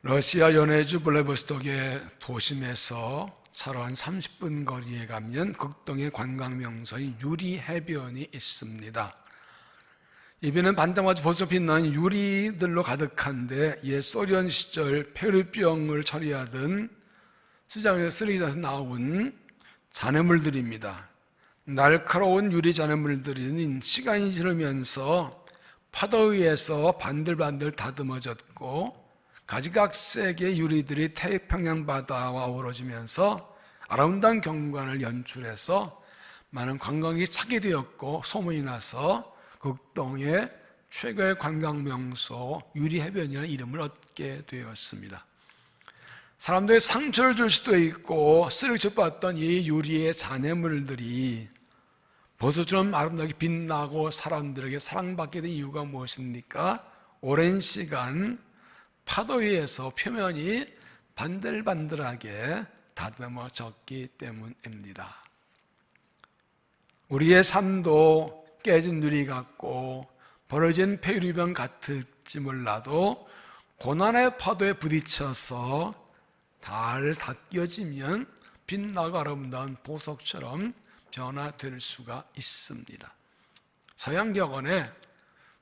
러시아 연해주 블레보스톡의 도심에서 차로 한 30분 거리에 가면 극동의 관광명소인 유리 해변이 있습니다. 이 배는 반짝마저 보석 빛나는 유리들로 가득한데 옛 소련 시절 폐류병을 처리하던 쓰레기장에서 나온 잔해물들입니다. 날카로운 유리 잔해물들은 시간이 지나면서 파도에 의해서 반들반들 다듬어졌고 가지각색의 유리들이 태평양 바다와 어우러지면서 아름다운 경관을 연출해서 많은 관광객이 찾게 되었고 소문이 나서 극동의 최고의 관광명소 유리해변이라는 이름을 얻게 되었습니다. 사람들이 상처를 줄 수도 있고 쓰레기를 봤던 이 유리의 잔해물들이 보석처럼 아름답게 빛나고 사람들에게 사랑받게 된 이유가 무엇입니까? 오랜 시간 파도 위에서 표면이 반들반들하게 다듬어졌기 때문입니다. 우리의 삶도 깨진 유리 같고 벌어진 폐유리병 같을지 몰라도 고난의 파도에 부딪혀서 잘 닦여지면 빛나고 아름다운 보석처럼 변화될 수가 있습니다. 서양격언에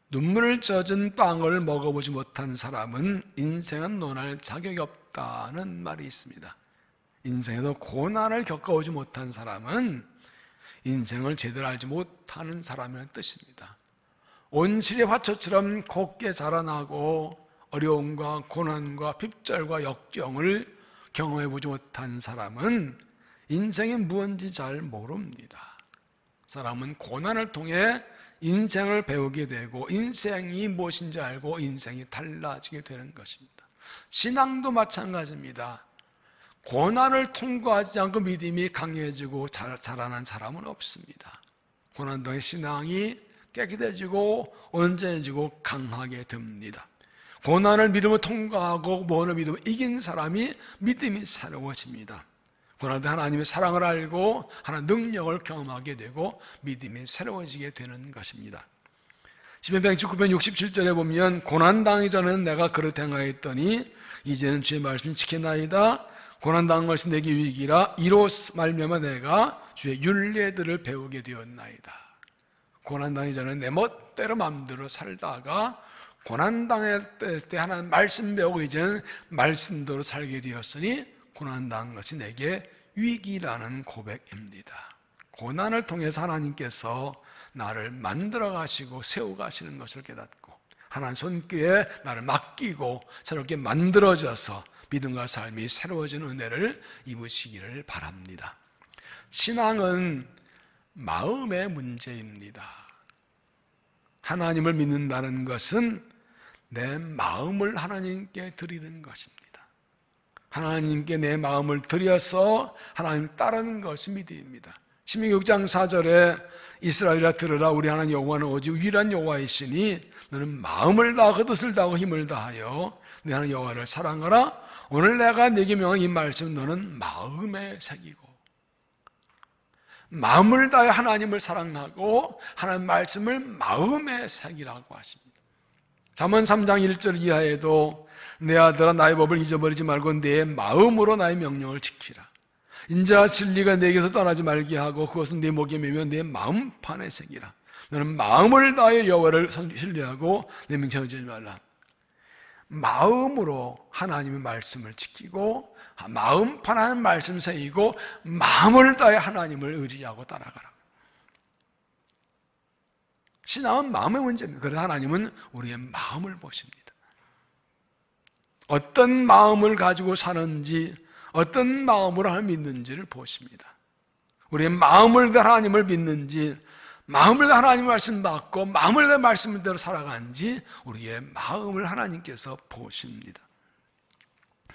눈물을 젖은 빵을 먹어보지 못한 사람은 인생은 논할 자격이 없다는 말이 있습니다. 인생에도 고난을 겪어오지 못한 사람은 인생을 제대로 알지 못하는 사람이라는 뜻입니다. 온실의 화초처럼 곱게 자라나고 어려움과 고난과 핍절과 역경을 경험해보지 못한 사람은 인생이 무엇인지 잘 모릅니다. 사람은 고난을 통해 인생을 배우게 되고 인생이 무엇인지 알고 인생이 달라지게 되는 것입니다. 신앙도 마찬가지입니다. 고난을 통과하지 않고 믿음이 강해지고 자라난 사람은 없습니다. 고난 통해 신앙이 깨끗해지고 온전해지고 강하게 됩니다. 고난을 믿음으로 통과하고 모험을 믿음으로 이긴 사람이 믿음이 새로워집니다. 고난을 통해 하나님의 사랑을 알고 하나님의 능력을 경험하게 되고 믿음이 새로워지게 되는 것입니다. 시편 119편 67절에 보면 고난당하기 전에는 내가 그릇 행하였더니 이제는 주의 말씀 지키나이다. 고난당한 것이 내게 유익이라 이로 말미암아 내가 주의 율례들을 배우게 되었나이다. 고난당하기 전에 내 멋대로 마음대로 살다가 고난당했을 때 하나님 말씀 배우고 이제는 말씀대로 살게 되었으니 고난당한 것이 내게 유익이라는 고백입니다. 고난을 통해서 하나님께서 나를 만들어 가시고 세워 가시는 것을 깨닫고 하나님 손길에 나를 맡기고 새롭게 만들어져서 믿음과 삶이 새로워지는 은혜를 입으시기를 바랍니다. 신앙은 마음의 문제입니다. 하나님을 믿는다는 것은 내 마음을 하나님께 드리는 것입니다. 하나님께 내 마음을 드려서 하나님 따르는 것이 믿음입니다. 신명기 6장 4절에 이스라엘아 들으라 우리 하나님 여호와는 오직 유일한 여호와이시니 너는 마음을 다하고 뜻을 다하고 힘을 다하여 내 하나님 여호와를 사랑하라. 오늘 내가 네게 명한 이 말씀 너는 마음에 새기고 마음을 다해 하나님을 사랑하고 하나님 말씀을 마음에 새기라고 하십니다. 잠언 3장 1절 이하에도 내 아들아 나의 법을 잊어버리지 말고 내 마음으로 나의 명령을 지키라. 인자와 진리가 내게서 떠나지 말게 하고 그것은 내 목에 매며 내 마음판에 새기라. 너는 마음을 다해 여호와를 신뢰하고 내 명령을 지키지 말라. 마음으로 하나님의 말씀을 지키고 마음판 하는 말씀 새기고 마음을 다해 하나님을 의지하고 따라가라. 신앙은 마음의 문제입니다. 그래서 하나님은 우리의 마음을 보십니다. 어떤 마음을 가지고 사는지 어떤 마음으로 하나님을 믿는지를 보십니다. 우리의 마음을 다해 하나님을 믿는지 마음을 다해 하나님의 말씀 받고 마음을 다해 말씀대로 살아가는지 우리의 마음을 하나님께서 보십니다.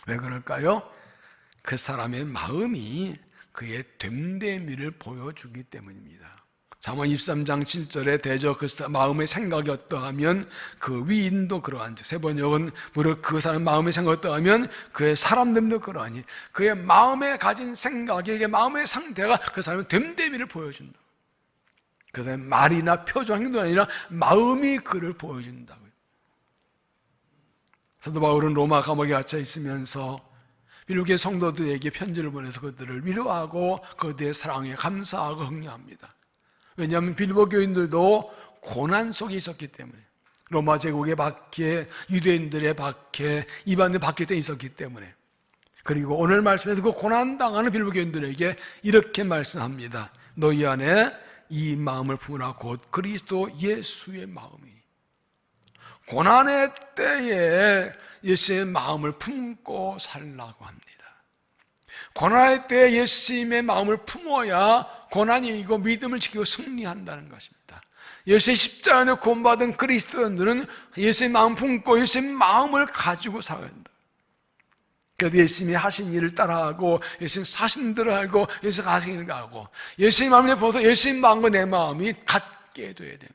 왜 그럴까요? 그 사람의 마음이 그의 됨됨이를 보여주기 때문입니다. 잠언 23장 7절에 대저 그 마음의 생각이 어떠하면 그 위인도 그러한지 세 번역은 무릇 그 사람 마음의 생각이 어떠하면 그의 사람됨도 그러하니 그의 마음에 가진 생각이 그의 마음의 상태가 그 사람의 됨됨이를 보여준다. 그 사람의 말이나 표정 행동이 아니라 마음이 그를 보여준다고요. 사도 바울은 로마 감옥에 갇혀 있으면서 빌립보의 성도들에게 편지를 보내서 그들을 위로하고 그들의 사랑에 감사하고 격려합니다. 왜냐하면 빌립보 교인들도 고난 속에 있었기 때문에, 로마 제국의 박해, 유대인들의 박해, 이방인의 박해 때 있었기 때문에. 그리고 오늘 말씀에서 그 고난당하는 빌립보 교인들에게 이렇게 말씀합니다. 너희 안에 이 마음을 품으라. 곧 그리스도 예수의 마음이. 고난의 때에 예수의 마음을 품고 살라고 합니다. 고난의 때에 예수님의 마음을 품어야 고난이 이고 믿음을 지키고 승리한다는 것입니다. 예수의 십자가에 구원받은 그리스도인들은 예수의 마음 품고 예수의 마음을 가지고 살아야 한다. 그래서 예수님이 하신 일을 따라하고 예수님 사신들을 알고 예수님 하신 일을 하고 예수님 마음을 벗어 예수님 마음과 내 마음이 같게 돼야 됩니다.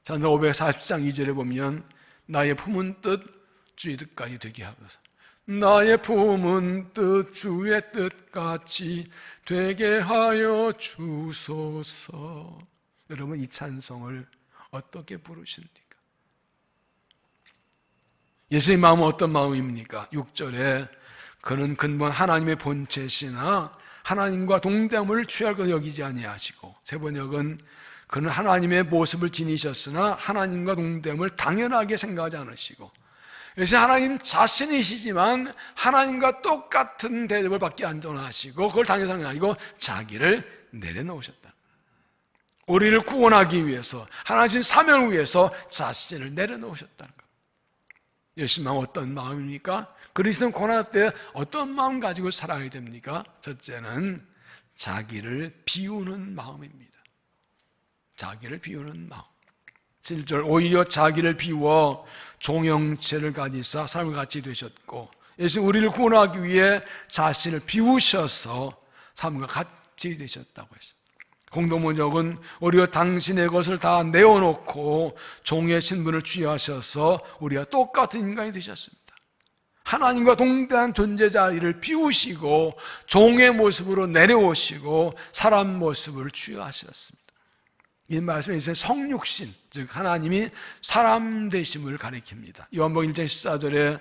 찬송 540장 2절에 보면 나의 품은 뜻 주의 뜻까지 되게 하소서. 나의 품은 뜻 주의 뜻같이 되게 하여 주소서. 여러분, 이 찬송을 어떻게 부르십니까? 예수의 마음은 어떤 마음입니까? 6절에 그는 근본 하나님의 본체시나 하나님과 동대함을 취할 것을 여기지 아니하시고, 세 번역은 그는 하나님의 모습을 지니셨으나 하나님과 동대함을 당연하게 생각하지 않으시고, 예수 하나님 자신이시지만 하나님과 똑같은 대접을 받기 안전하시고 그걸 당연히 생각하고 자기를 내려놓으셨다. 우리를 구원하기 위해서 하나님 사명을 위해서 자신을 내려놓으셨다는 것. 예수님 마음은 어떤 마음입니까? 그리스도는 고난 때 어떤 마음 가지고 살아야 됩니까? 첫째는 자기를 비우는 마음입니다. 자기를 비우는 마음. 7절 오히려 자기를 비워 종형체를 가지사 삶을 같이 되셨고, 예수님 우리를 구원하기 위해 자신을 비우셔서 삶과 같이 되셨다고 했어요. 공동번역은 우리가 당신의 것을 다 내어놓고 종의 신분을 취하셔서 우리와 똑같은 인간이 되셨습니다. 하나님과 동등한 존재자를 비우시고 종의 모습으로 내려오시고 사람 모습을 취하셨습니다. 이 말씀에 있어서 성육신, 즉 하나님이 사람 되심을 가리킵니다. 요한복음 1장 14절에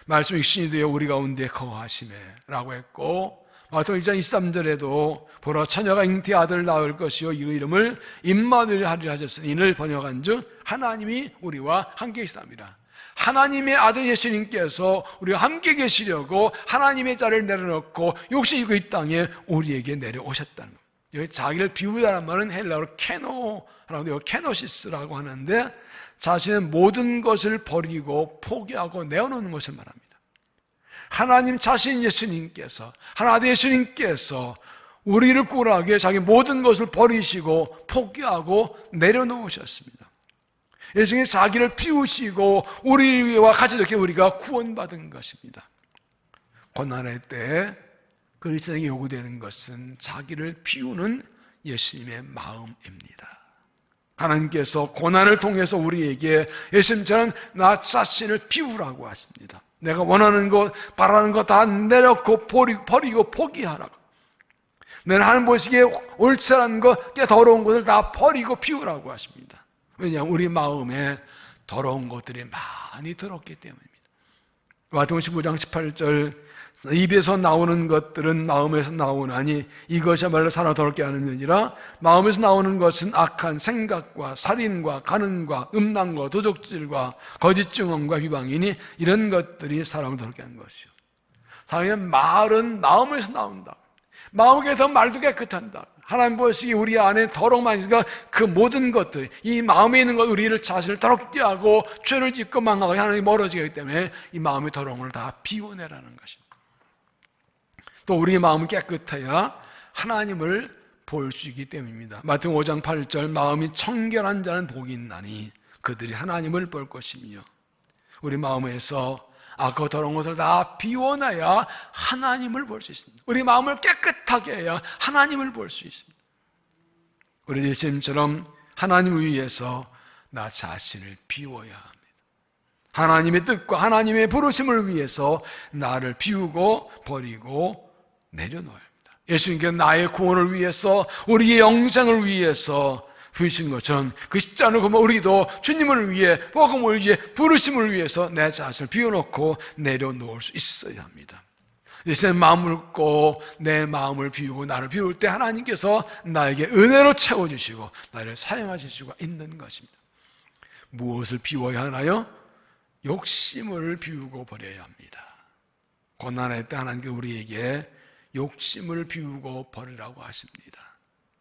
말씀 육신이 되어 우리 가운데 거하시매 라고 했고, 마태복음 1장 23절에도 보라 처녀가 잉태의 아들을 낳을 것이요 이 이름을 임마누엘 하리라 하셨으니 이를 번역한 즉 하나님이 우리와 함께 계시답니다. 하나님의 아들 예수님께서 우리와 함께 계시려고 하나님의 자를 내려놓고 욕심이고 이 땅에 우리에게 내려오셨다는 겁니다. 여기 자기를 비우다는 말은 헬라어로 케노라고, 케노시스라고 하는데 자신의 모든 것을 버리고 포기하고 내어놓는 것을 말합니다. 하나님 자신 예수님께서, 하나님 예수님께서 우리를 구원하기 위해 자기 모든 것을 버리시고 포기하고 내려놓으셨습니다. 예수님이 자기를 비우시고 우리와 같이 이렇게 우리가 구원받은 것입니다. 고난의 때에 그리스도에게 요구되는 것은 자기를 비우는 예수님의 마음입니다. 하나님께서 고난을 통해서 우리에게 예수님처럼 나 자신을 비우라고 하십니다. 내가 원하는 것, 바라는 것 다 내려놓고 버리고 포기하라고. 내가 하는 보시기에 옳지 않은 것, 더러운 것을 다 버리고 비우라고 하십니다. 왜냐하면 우리 마음에 더러운 것들이 많이 들었기 때문입니다. 마태복음 15장 18절 입에서 나오는 것들은 마음에서 나오나니 이것이야말로 사람 더럽게 하느니라. 마음에서 나오는 것은 악한 생각과 살인과 간음과 음란과 도적질과 거짓 증언과 비방이니 이런 것들이 사람을 더럽게 하는 것이요. 사람의 말은 마음에서 나온다. 마음에서 말도 깨끗한다. 하나님 보시기에 우리 안에 더러움만 있으니까 그 모든 것들, 이 마음에 있는 것 우리를 자신을 더럽게 하고 죄를 짓고 망하고 하나님이 멀어지기 때문에 이 마음의 더러움을 다 비워내라는 것입니다. 또 우리의 마음이 깨끗해야 하나님을 볼 수 있기 때문입니다. 마태복음 5장 8절 마음이 청결한 자는 복이 있나니 그들이 하나님을 볼 것이며, 우리 마음에서 그 더러운 것을 다 비워내야 하나님을 볼 수 있습니다. 우리 마음을 깨끗하게 해야 하나님을 볼 수 있습니다. 우리 예수님처럼 하나님을 위해서 나 자신을 비워야 합니다. 하나님의 뜻과 하나님의 부르심을 위해서 나를 비우고 버리고 내려놓아야 합니다. 예수님께서 나의 구원을 위해서, 우리의 영생을 위해서 부르신 것처럼 그 십자가를 보면 우리도 주님을 위해, 복음을 위해, 부르심을 위해서 내 자신을 비워놓고 내려놓을 수 있어야 합니다. 내 마음을 고 내 마음을 비우고 나를 비울 때 하나님께서 나에게 은혜로 채워주시고 나를 사용하실 수가 있는 것입니다. 무엇을 비워야 하나요? 욕심을 비우고 버려야 합니다. 고난할 때 하나님께서 우리에게 욕심을 비우고 버리라고 하십니다.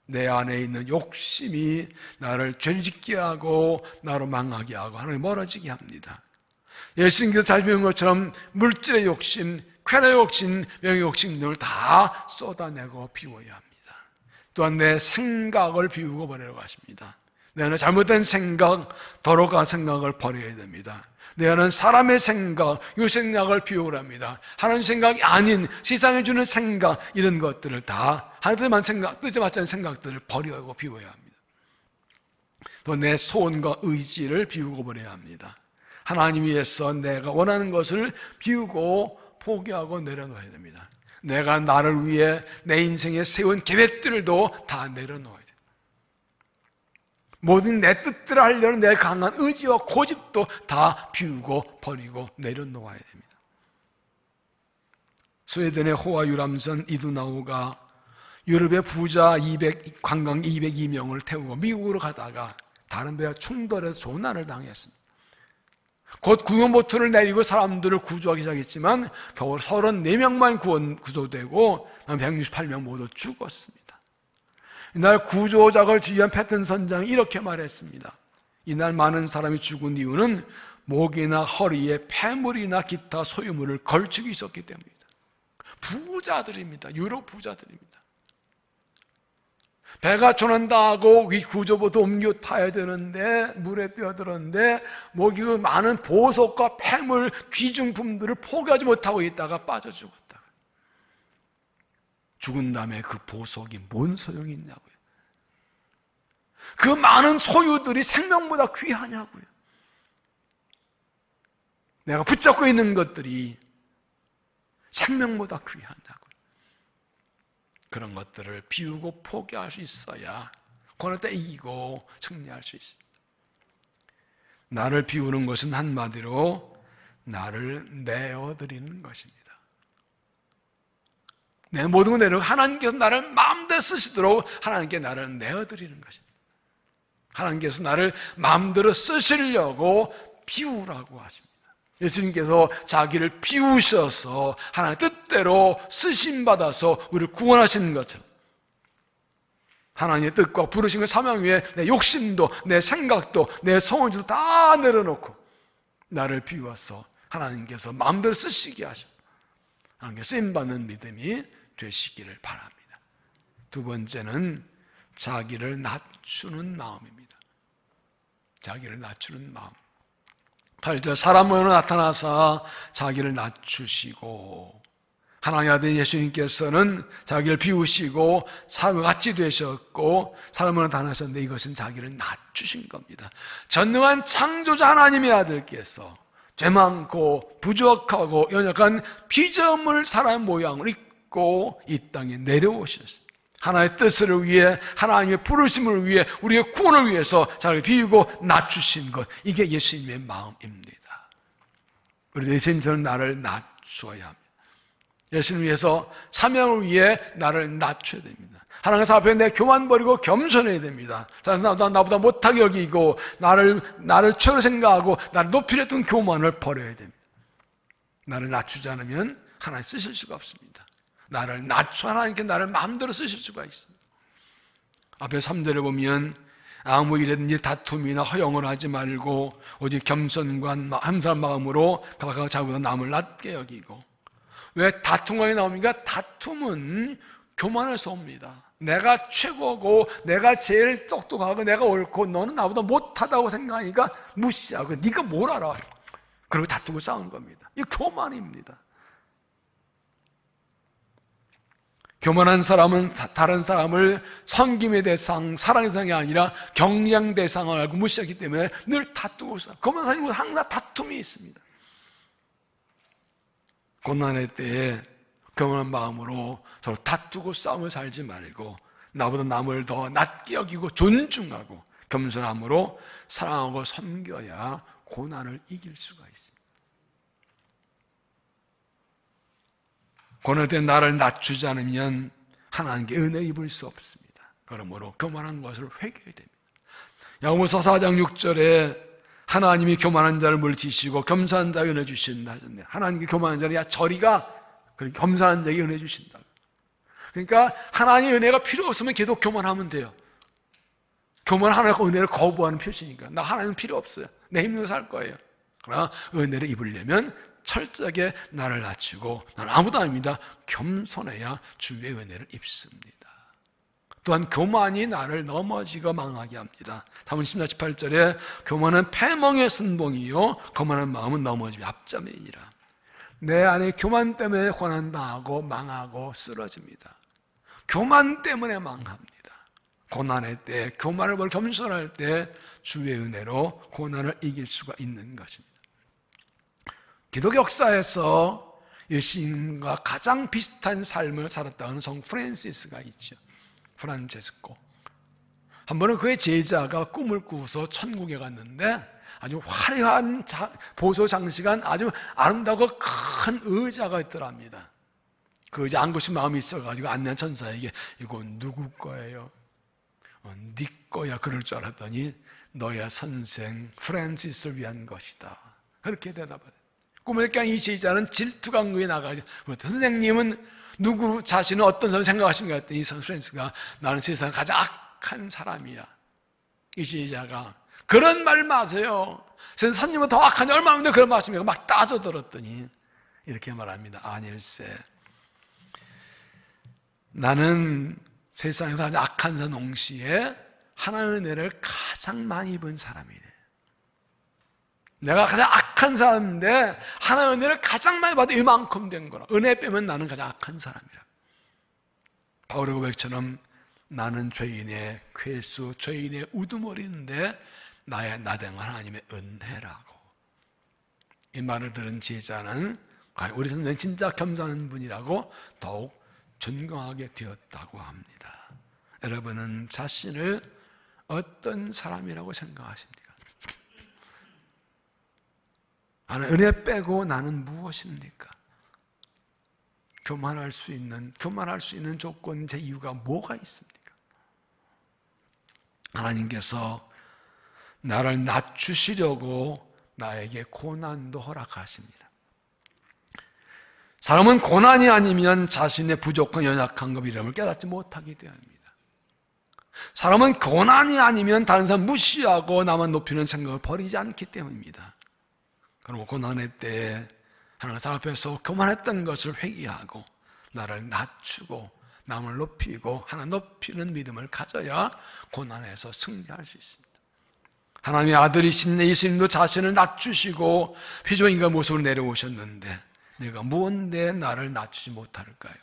내 안에 있는 욕심이 나를 죄짓게 하고 나로 망하게 하고 하나님 멀어지게 합니다. 예수님께서 잘 배운 것처럼 물질의 욕심, 쾌락의 욕심, 명의 욕심 등을 다 쏟아내고 비워야 합니다. 또한 내 생각을 비우고 버리라고 하십니다. 내 안에 잘못된 생각, 더러운 생각을 버려야 됩니다. 내 안에 사람의 생각, 이 생각을 비우라 합니다. 하나님 생각이 아닌 세상에 주는 생각, 이런 것들을 다 하나님만 생각, 뜻에 맞지 않는 생각들을 버리고 비워야 합니다. 또 내 소원과 의지를 비우고 버려야 합니다. 하나님 위해서 내가 원하는 것을 비우고 포기하고 내려놓아야 됩니다. 내가 나를 위해 내 인생에 세운 계획들도 다 내려놓아야 돼요. 모든 내 뜻대로 하려는 내 강한 의지와 고집도 다 비우고 버리고 내려놓아야 됩니다. 스웨덴의 호화 유람선 이두나우가 유럽의 부자 관광 202명을 태우고 미국으로 가다가 다른 배와 충돌해서 조난을 당했습니다. 곧 구명보트를 내리고 사람들을 구조하기 시작했지만 겨우 34명만 구조되고 168명 모두 죽었습니다. 이날 구조작을 지휘한 패튼 선장이 이렇게 말했습니다. 이날 많은 사람이 죽은 이유는 목이나 허리에 폐물이나 기타 소유물을 걸치고 있었기 때문입니다. 부자들입니다. 유럽 부자들입니다. 배가 조난당하고 이 구조보트 옮겨 타야 되는데 물에 뛰어들었는데 목이 그 많은 보석과 폐물, 귀중품들을 포기하지 못하고 있다가 빠져 죽었다. 죽은 다음에 그 보석이 뭔 소용이 있냐고요. 그 많은 소유들이 생명보다 귀하냐고요. 내가 붙잡고 있는 것들이 생명보다 귀하냐고요. 그런 것들을 비우고 포기할 수 있어야 고난 때 이기고 승리할 수 있습니다. 나를 비우는 것은 한마디로 나를 내어드리는 것입니다. 내 모든 걸 내려놓고 하나님께서 나를 마음대로 쓰시도록 하나님께 나를 내어드리는 것입니다. 하나님께서 나를 마음대로 쓰시려고 비우라고 하십니다. 예수님께서 자기를 비우셔서 하나님의 뜻대로 쓰심받아서 우리를 구원하시는 것처럼 하나님의 뜻과 부르심을 사명 위에 내 욕심도 내 생각도 내 소원도 다 내려놓고 나를 비워서 하나님께서 마음대로 쓰시게 하셔 하나님께 쓰임받는 믿음이 되시기를 바랍니다. 두 번째는 자기를 낮추는 마음입니다. 자기를 낮추는 마음. 8절 사람 모양으로 나타나서 자기를 낮추시고 하나님의 아들 예수님께서는 자기를 비우시고 사람과 같이 되셨고 사람으로 나타나셨는데 이것은 자기를 낮추신 겁니다. 전능한 창조자 하나님의 아들께서 죄 많고 부족하고 연약한 피조물 사람 모양을 입고 이 땅에 내려오셨습니다. 하나님의 뜻을 위해 하나님의 부르심을 위해 우리의 구원을 위해서 자기를 비우고 낮추신 것, 이게 예수님의 마음입니다. 우리 예수님처럼 나를 낮추어야 합니다. 예수님을 위해서 사명을 위해 나를 낮춰야 됩니다. 하나님 앞에 내 교만 버리고 겸손해야 됩니다. 나보다 못하게 여기고 나를 최로 생각하고 나를 높이려 했던 교만을 버려야 됩니다. 나를 낮추지 않으면 하나님 쓰실 수가 없습니다. 나를 낮춰 하나님께 나를 마음대로 쓰실 수가 있습니다. 앞에 3절에 보면 아무 일에든지 다툼이나 허영을 하지 말고 오직 겸손과 함사한 마음으로 각각 자기보다 남을 낮게 여기고. 왜 다툼이 나옵니까? 다툼은 교만에서 옵니다. 내가 최고고 내가 제일 똑똑하고 내가 옳고 너는 나보다 못하다고 생각하니까 무시하고 네가 뭘 알아? 그리고 다투고 싸운 겁니다. 이게 교만입니다. 교만한 사람은 다른 사람을 섬김의 대상, 사랑의 대상이 아니라 경량 대상을 알고 무시하기 때문에 늘 다투고 있어요. 교만한 사람은 항상 다툼이 있습니다. 고난의 때에 교만한 마음으로 서로 다투고 싸움을 살지 말고 나보다 남을 더 낮게 여기고 존중하고 겸손함으로 사랑하고 섬겨야 고난을 이길 수가 있습니다. 고난할 때 나를 낮추지 않으면 하나님께 은혜 입을 수 없습니다. 그러므로 교만한 것을 회개해야 됩니다. 야고보서 4장 6절에 하나님이 교만한 자를 물리치시고 겸손한 자에게 은혜 주신다 하셨네요. 하나님께 교만한 자는 야 저리가, 겸손한 자에게 은혜 주신다. 그러니까 하나님의 은혜가 필요 없으면 계속 교만하면 돼요. 교만은 하나님의 은혜를 거부하는 표시니까. 나 하나님 필요 없어요. 내 힘으로 살 거예요. 그러나 은혜를 입으려면 철저하게 나를 낮추고, 나는 아무도 아닙니다, 겸손해야 주의 은혜를 입습니다. 또한 교만이 나를 넘어지고 망하게 합니다. 다음 10절 18절에 교만은 패멍의 선봉이요 거만한 마음은 넘어짐이 앞자매이니라. 내 안에 교만 때문에 고난당하고 망하고 쓰러집니다. 교만 때문에 망합니다. 고난할 때, 교만을 벌 겸손할 때 주의 은혜로 고난을 이길 수가 있는 것입니다. 기독교 역사에서 예수님과 가장 비슷한 삶을 살았다는 성 프란시스가 있죠. 프란체스코. 한 번은 그의 제자가 꿈을 꾸서 천국에 갔는데 아주 화려한 보소 장식한 아주 아름다고 큰 의자가 있더랍니다. 그 의자 안고 싶은 마음이 있어가지고 안내한 천사에게 이건 누구 거예요? 네 거야. 그럴 줄 알았더니 너의 선생 프란시스를 위한 것이다. 그렇게 대답하죠. 꿈을 깬 이 제자는 질투강구에 나가죠. 선생님은 누구 자신은 어떤 사람 생각하신가 했더니 이 프란시스가 나는 세상에 가장 악한 사람이야. 이 제자가 그런 말 마세요. 선생님은 더 악하니 얼마나 그런 말씀이고 막 따져들었더니 이렇게 말합니다. 아닐세. 나는 세상에서 가장 악한 사람 동시에 하나님의 은혜를 가장 많이 입은 사람이네. 내가 가장 악한 사람인데 하나님의 은혜를 가장 많이 받아 이만큼 된 거라. 은혜 빼면 나는 가장 악한 사람이라. 바울의 고백처럼 나는 죄인의 쾌수, 죄인의 우두머리인데 나의 나된 하나님의 은혜라고. 이 말을 들은 제자는 우리 선생님 진짜 겸손한 분이라고 더욱 존경하게 되었다고 합니다. 여러분은 자신을 어떤 사람이라고 생각하십니까? 나는 은혜 빼고 나는 무엇입니까? 교만할 수 있는 조건, 제 이유가 뭐가 있습니까? 하나님께서 나를 낮추시려고 나에게 고난도 허락하십니다. 사람은 고난이 아니면 자신의 부족한 연약한 것 이름을 깨닫지 못하게 됩니다. 사람은 고난이 아니면 다른 사람 무시하고 나만 높이는 생각을 버리지 않기 때문입니다. 그럼 고난의 때에 하나님 앞에서 교만했던 것을 회개하고 나를 낮추고 남을 높이고 하나님 높이는 믿음을 가져야 고난에서 승리할 수 있습니다. 하나님의 아들이신 예수님도 자신을 낮추시고 피조인간 모습으로 내려오셨는데 내가 무언데 나를 낮추지 못할까요?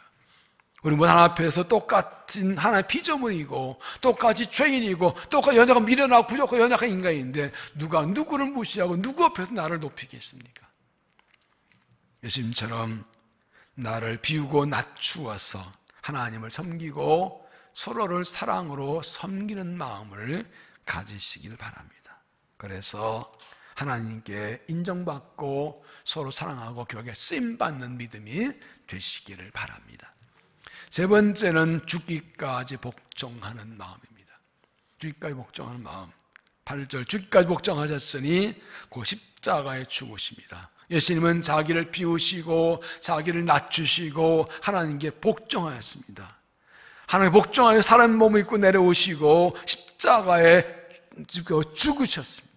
우리 모두 하나님 앞에서 똑같은 하나의 피조물이고 똑같이 죄인이고 똑같이 연약한 미련하고 부족하고 연약한 인간인데 누가 누구를 무시하고 누구 앞에서 나를 높이겠습니까? 예수님처럼 나를 비우고 낮추어서 하나님을 섬기고 서로를 사랑으로 섬기는 마음을 가지시길 바랍니다. 그래서 하나님께 인정받고 서로 사랑하고 교회에 쓰임받는 믿음이 되시기를 바랍니다. 세 번째는 죽기까지 복종하는 마음입니다. 죽기까지 복종하는 마음. 8절 죽기까지 복종하셨으니 그 십자가에 죽으십니다. 예수님은 자기를 비우시고 자기를 낮추시고 하나님께 복종하였습니다. 하나님께 복종하여 사람 몸을 입고 내려오시고 십자가에 죽으셨습니다.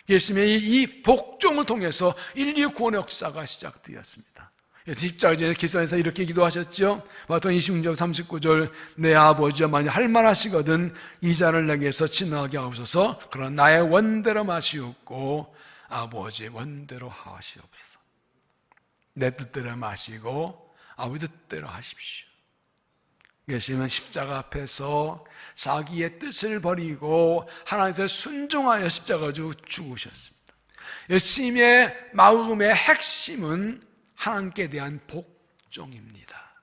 예수님의 이 복종을 통해서 인류 구원의 역사가 시작되었습니다. 십자가에 기도에서 이렇게 기도하셨죠. 마태복음 26장 39절 내 아버지여 만약 할 만하시거든 이 잔을 내게서 지나가게 하옵소서. 그러나 나의 원대로 마시옵고 아버지의 원대로 하시옵소서. 내 뜻대로 마시고 아버지 뜻대로 하십시오. 예수님은 십자가 앞에서 자기의 뜻을 버리고 하나님께 순종하여 십자가에 죽으셨습니다. 예수님의 마음의 핵심은 하나님께 대한 복종입니다.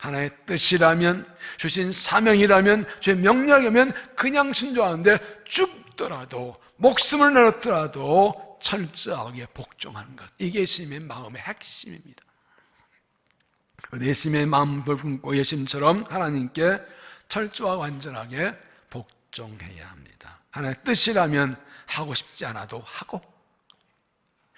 하나의 뜻이라면, 주신 사명이라면, 주의 명령이면 그냥 순종하는데 죽더라도, 목숨을 내놓더라도 철저하게 복종하는 것. 이게 예수님의 마음의 핵심입니다. 예수님의 마음을 품고 예수님처럼 하나님께 철저하고 완전하게 복종해야 합니다. 하나님의 뜻이라면 하고 싶지 않아도 하고,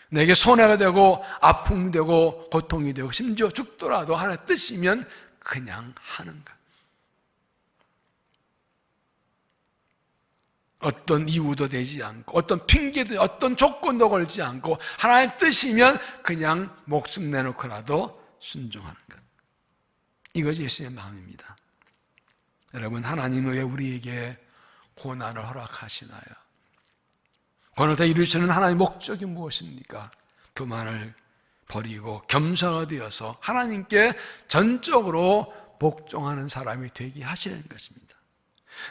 내게 손해가 되고 아픔이 되고 고통이 되고 심지어 죽더라도 하나님의 뜻이면 그냥 하는 것. 어떤 이유도 되지 않고 어떤 핑계도 어떤 조건도 걸지 않고 하나님의 뜻이면 그냥 목숨 내놓고라도 순종하는 것. 이것이 예수님의 마음입니다. 여러분, 하나님은 왜 우리에게 고난을 허락하시나요? 고난을 다 이루시는 하나님의 목적이 무엇입니까? 교만을 버리고 겸손하게 되어서 하나님께 전적으로 복종하는 사람이 되게 하시는 것입니다.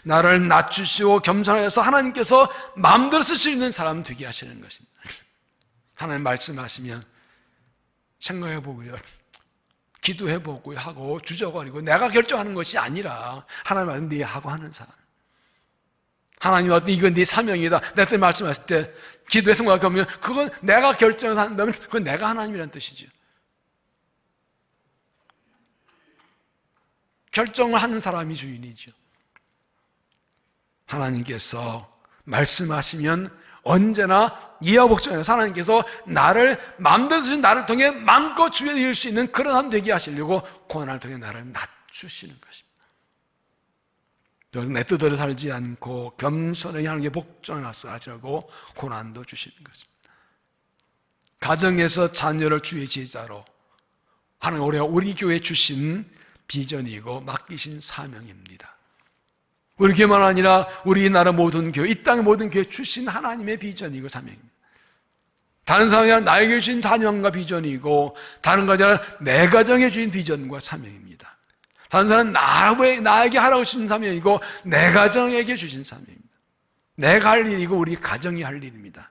나를 낮추시고 겸손하여서 하나님께서 마음대로 쓸 수 있는 사람 되게 하시는 것입니다. 하나님 말씀하시면 생각해보고요, 기도해보고요 하고 주저거리고 내가 결정하는 것이 아니라 하나님은 네 하고 하는 사람. 하나님한테 이건 네 사명이다. 내가 말씀하실 때 기도해서 생각해보면 그건 내가 결정해서 한다면 그건 내가 하나님이라는 뜻이죠. 결정을 하는 사람이 주인이죠. 하나님께서 말씀하시면 언제나 이와 복종해서 하나님께서 나를 마음대로 쓰신 나를 통해 마음껏 주에 이룰 수 있는 그런 사람 되게 하시려고 고난을 통해 나를 낮추시는 것입니다. 내 뜻대로 살지 않고 겸손하게 하나님께 복종해서 하시려고 고난도 주시는 것입니다. 가정에서 자녀를 주의 제자로 하는 우리 교회에 주신 비전이고 맡기신 사명입니다. 우리 교회만 아니라 우리나라 모든 교회, 이 땅의 모든 교회에 주신 하나님의 비전이고 사명입니다. 다른 사람이 아니라 나에게 주신 사명과 비전이고 다른 것이 아니라 내 가정에 주신 비전과 사명입니다. 다른 사람은 나에게 하라고 주신 사명이고 내 가정에게 주신 사명입니다. 내가 할 일이고 우리 가정이 할 일입니다.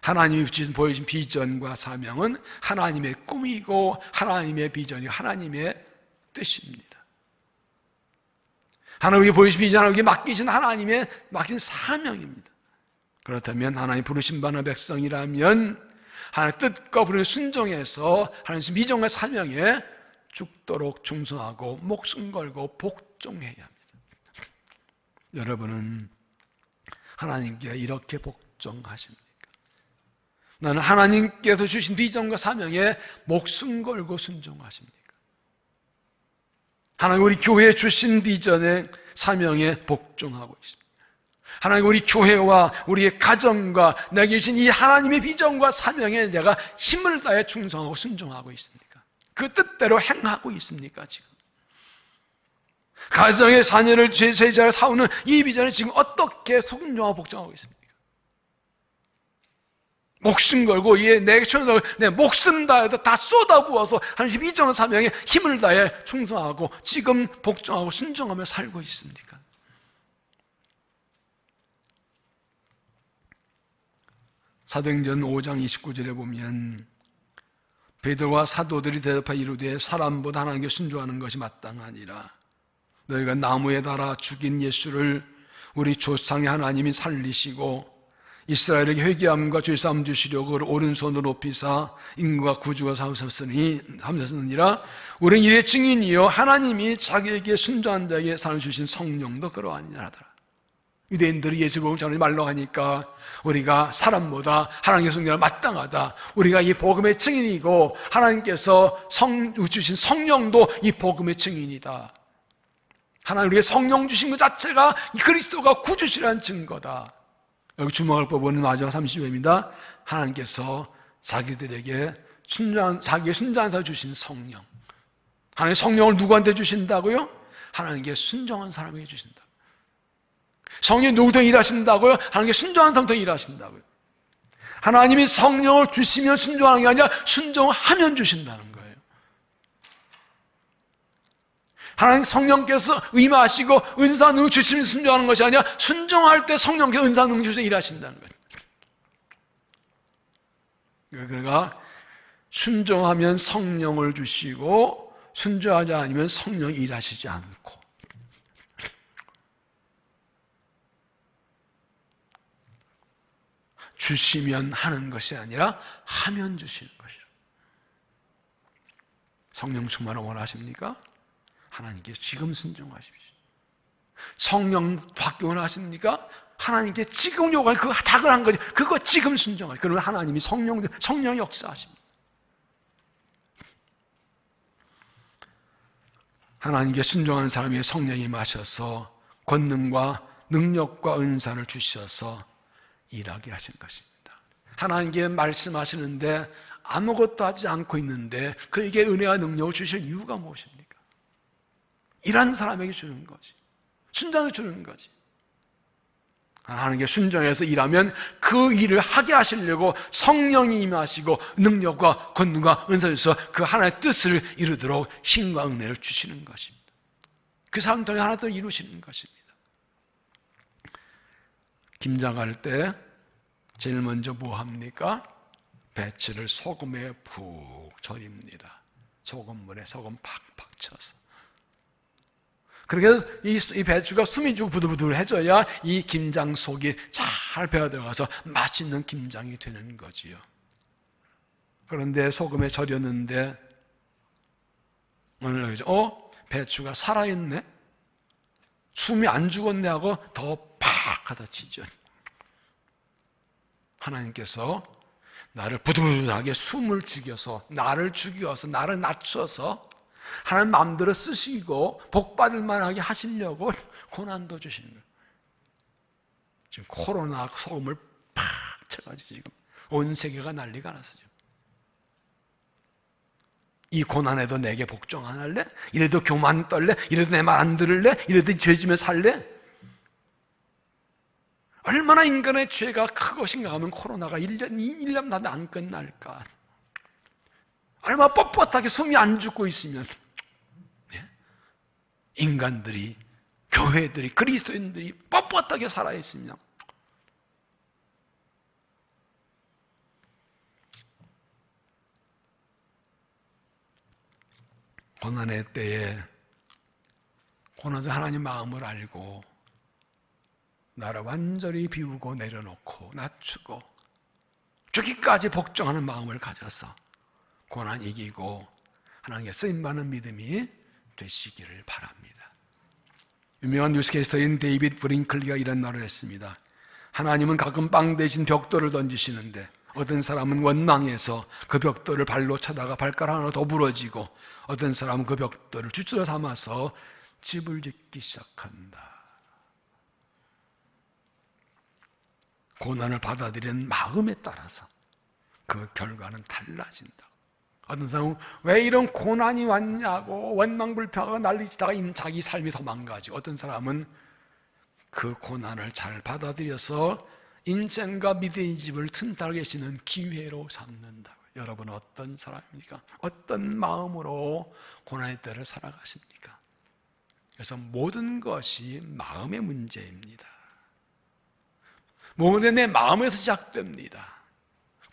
하나님이 보여주신 비전과 사명은 하나님의 꿈이고 하나님의 비전이 하나님의 뜻입니다. 하나님이 보여주신 비전, 하나님께 맡기신 하나님의 맡긴 사명입니다. 그렇다면 하나님 부르신 바나 백성이라면 하나님의 뜻과 부르는 순종해서 하나님의 비전과 사명에 죽도록 충성하고 목숨 걸고 복종해야 합니다. 여러분은 하나님께 이렇게 복종하십니까? 나는 하나님께서 주신 비전과 사명에 목숨 걸고 순종하십니까? 하나님 우리 교회에 주신 비전의 사명에 복종하고 있습니다. 하나님 우리 교회와 우리의 가정과 내게 주신 이 하나님의 비전과 사명에 내가 힘을 다해 충성하고 순종하고 있습니까? 그 뜻대로 행하고 있습니까? 지금 가정의 자녀를 제자를 사오는 이 비전을 지금 어떻게 순종하고 복종하고 있습니까? 목숨 걸고 내게 천을 내 목숨 다해서 다 쏟아부어서 하나님 비전 사명에 힘을 다해 충성하고 지금 복종하고 순종하며 살고 있습니까? 사도행전 5장 29절에 보면 베드로와 사도들이 대답하여 이르되 사람보다 하나님께 순종하는 것이 마땅하니라. 너희가 나무에 달아 죽인 예수를 우리 조상의 하나님이 살리시고 이스라엘에게 회개함과 죄사함 주시려고 오른손으로 높이사 인과 구주가 삼으셨느니라. 우리는 이의 증인이요 하나님이 자기에게 순종한 자에게 삶을 주신 성령도 그러하니라 하더라. 유대인들이 예수복음을 전하지 말라고 하니까 우리가 사람보다 하나님께 순종하는 마땅하다. 우리가 이 복음의 증인이고 하나님께서 주신 성령도 이 복음의 증인이다. 하나님 우리에게 성령 주신 것 자체가 그리스도가 구주시라는 증거다. 여기 주목할 부분은 마지막 30절입니다. 하나님께서 자기들에게 자기의 순종한 사람을 주신 성령. 하나님 성령을 누구한테 주신다고요? 하나님께 순종한 사람에게 주신다. 성령이 누구도 일하신다고요? 하나님께 순종한 사람도 일하신다고요. 하나님이 성령을 주시면 순종하는 게 아니라 순종하면 주신다는 거예요. 하나님 성령께서 임하시고 은사 능력 주시면 순종하는 것이 아니라 순종할 때 성령께서 은사 능력 주셔서 일하신다는 거예요. 그러니까 순종하면 성령을 주시고 순종하지 않으면 성령이 일하시지 않고, 주시면 하는 것이 아니라 하면 주시는 것이라. 성령 충만을 원하십니까? 하나님께 지금 순종하십시오. 성령 받기 원하십니까? 하나님께 지금 요구하는 그 작은 한 가지, 그거 지금 순종하십시오. 그러면 하나님이 성령 역사하십니다. 하나님께 순종하는 사람이 성령이 마셔서 권능과 능력과 은사를 주셔서 일하게 하신 것입니다. 하나님께 말씀하시는데 아무것도 하지 않고 있는데 그에게 은혜와 능력을 주실 이유가 무엇입니까? 일하는 사람에게 주는 거지, 순종해 주는 거지. 하나님께 순종해서 일하면 그 일을 하게 하시려고 성령이 임하시고 능력과 권능과 은사를 주셔서 그 하나님의 뜻을 이루도록 힘과 은혜를 주시는 것입니다. 그 사람 통해 하나도 이루시는 것입니다. 김장할 때 제일 먼저 뭐 합니까? 배추를 소금에 푹 절입니다. 소금물에 소금 팍팍 쳐서. 그렇게 해서 이 배추가 숨이 주고 부들부들해져야 이 김장 속이 잘 배어 들어가서 맛있는 김장이 되는 거지요. 그런데 소금에 절였는데 오늘 배추가 살아있네? 숨이 안 죽었네 하고 더 팍 하다 치죠. 하나님께서 나를 부들부들하게 숨을 죽여서 나를 낮춰서 하나님 마음대로 쓰시고 복받을 만하게 하시려고 고난도 주시는 거예요. 지금 코로나 소금을 팍 쳐가지고 지금 온 세계가 난리가 났어요. 이 고난에도 내게 복종 안 할래? 이래도 교만 떨래? 이래도 내 말 안 들을래? 이래도 죄지면 살래? 얼마나 인간의 죄가 크것인가 하면 코로나가 1년 나도 안 끝날까? 얼마나 뻣뻣하게 숨이 안 죽고 있으면 인간들이, 교회들이, 그리스도인들이 뻣뻣하게 살아있으면 고난의 때에 고난자 하나님 마음을 알고 나를 완전히 비우고 내려놓고 낮추고 죽기까지 복종하는 마음을 가져서 고난 이기고 하나님께 쓰임받는 믿음이 되시기를 바랍니다. 유명한 뉴스캐스터인 데이빗 브링클리가 이런 말을 했습니다. 하나님은 가끔 빵 대신 벽돌을 던지시는데 어떤 사람은 원망해서 그 벽돌을 발로 차다가 발가락 하나 더 부러지고 어떤 사람은 그 벽돌을 주저로 삼아서 집을 짓기 시작한다. 고난을 받아들이는 마음에 따라서 그 결과는 달라진다. 어떤 사람은 왜 이런 고난이 왔냐고 원망불평하고 난리치다가 자기 삶이 더 망가지고, 어떤 사람은 그 고난을 잘 받아들여서 인생과 믿음의 집을 튼튼하게 지는 기회로 삼는다. 여러분 어떤 사람입니까? 어떤 마음으로 고난의 때를 살아가십니까? 그래서 모든 것이 마음의 문제입니다. 모든 내 마음에서 시작됩니다.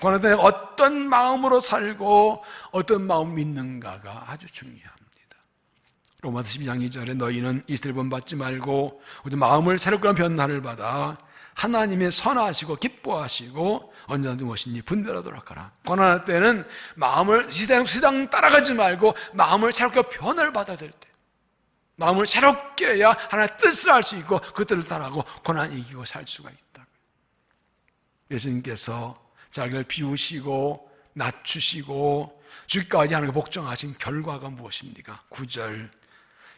고난의 때에 어떤 마음으로 살고 어떤 마음 믿는가가 아주 중요합니다. 로마서 12장 2절에 너희는 이스라엘 본받지 말고 마음을 새롭게 변화를 받아 하나님의 선하시고 기뻐하시고 언제든지 무엇이니 분별하도록 하라. 고난할 때는 마음을 시당 따라가지 말고 마음을 새롭게 변화를 받아야 될 때, 마음을 새롭게 해야 하나님의 뜻을 알 수 있고 그 뜻을 따라가고 고난 이기고 살 수가 있다. 예수님께서 자기를 비우시고 낮추시고 죽기까지 하나님께 복종하신 결과가 무엇입니까? 9절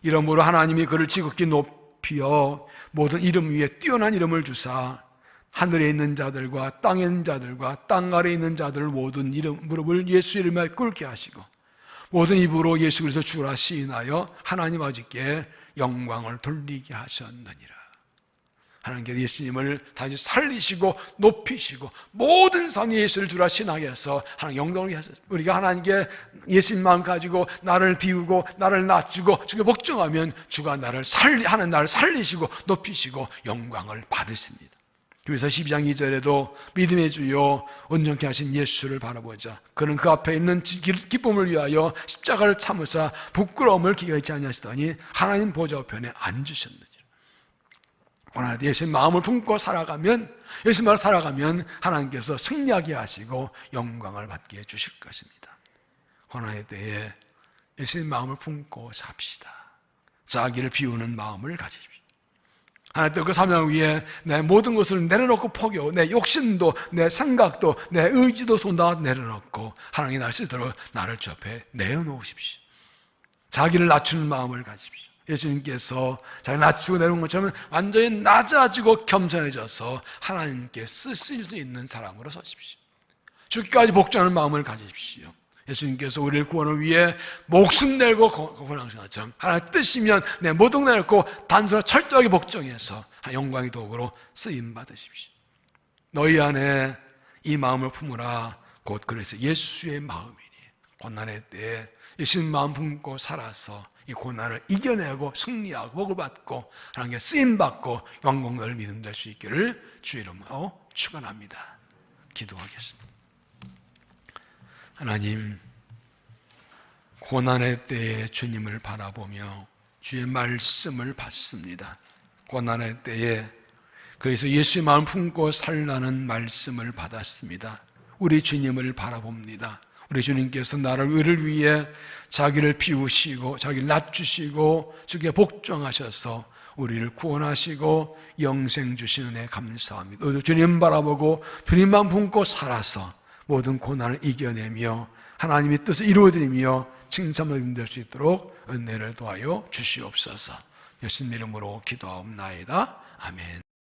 이러므로 하나님이 그를 지극히 높이어 모든 이름 위에 뛰어난 이름을 주사 하늘에 있는 자들과 땅에 있는 자들과 땅 아래에 있는 자들 모든 무릎을 예수 이름에 꿇게 하시고 모든 입으로 예수 그리스도 주라 시인하여 하나님 아버지께 영광을 돌리게 하셨느니라. 하나님께서 예수님을 다시 살리시고 높이시고 모든 성이 예수를 주라 신하게 해서 하나님 영광을 하셨어요. 우리가 하나님께 예수님 마음 가지고 나를 비우고 나를 낮추고 주께 복종하면 주가 나를 살리시고 높이시고 영광을 받으십니다. 그래서 12장 2절에도 믿음의 주요 온전케 하신 예수를 바라보자. 그는 그 앞에 있는 기쁨을 위하여 십자가를 참으사 부끄러움을 기가있지 아니하시더니 하나님 보좌 우편에 앉으셨느니라. 오늘 예수의 마음을 품고 살아가면, 예수의 마음을 살아가면 하나님께서 승리하게 하시고 영광을 받게 해주실 것입니다. 고난의 때에 예수의 마음을 품고 삽시다. 자기를 비우는 마음을 가지십시오. 하나님 그 사명 위에 내 모든 것을 내려놓고 포기하고 내 욕심도 내 생각도 내 의지도 다 내려놓고 하나님의 날 쓰도록 나를 주 앞에 내어놓으십시오. 자기를 낮추는 마음을 가지십시오. 예수님께서 자기 낮추고 내려온 것처럼 완전히 낮아지고 겸손해져서 하나님께 쓰실 수 있는 사람으로 서십시오. 죽기까지 복종하는 마음을 가지십시오. 예수님께서 우리를 구원을 위해 목숨 내고 고난하신 것처럼 하나님 뜻이면 내 모든 걸 내놓고 단순하게 철저하게 복종해서 영광의 도구로 쓰임 받으십시오. 너희 안에 이 마음을 품으라. 곧 그래서 예수의 마음이니 고난의 때에 예수님 마음 품고 살아서 이 고난을 이겨내고 승리하고 복을 받고 하나님께 쓰임 받고 영광을 믿음 될 수 있기를 주 이름으로 축원합니다. 기도하겠습니다. 하나님, 고난의 때에 주님을 바라보며 주의 말씀을 받습니다. 고난의 때에 그래서 예수의 마음 품고 살라는 말씀을 받았습니다. 우리 주님을 바라봅니다. 우리 주님께서 우리를 위해 자기를 비우시고 자기를 낮추시고 주께 복종하셔서 우리를 구원하시고 영생 주신 은혜 감사합니다. 우리 주님 바라보고 주님만 품고 살아서 모든 고난을 이겨내며 하나님의 뜻을 이루어드리며 칭찬을 될 수 있도록 은혜를 도하여 주시옵소서. 예수님 이름으로 기도하옵나이다. 아멘.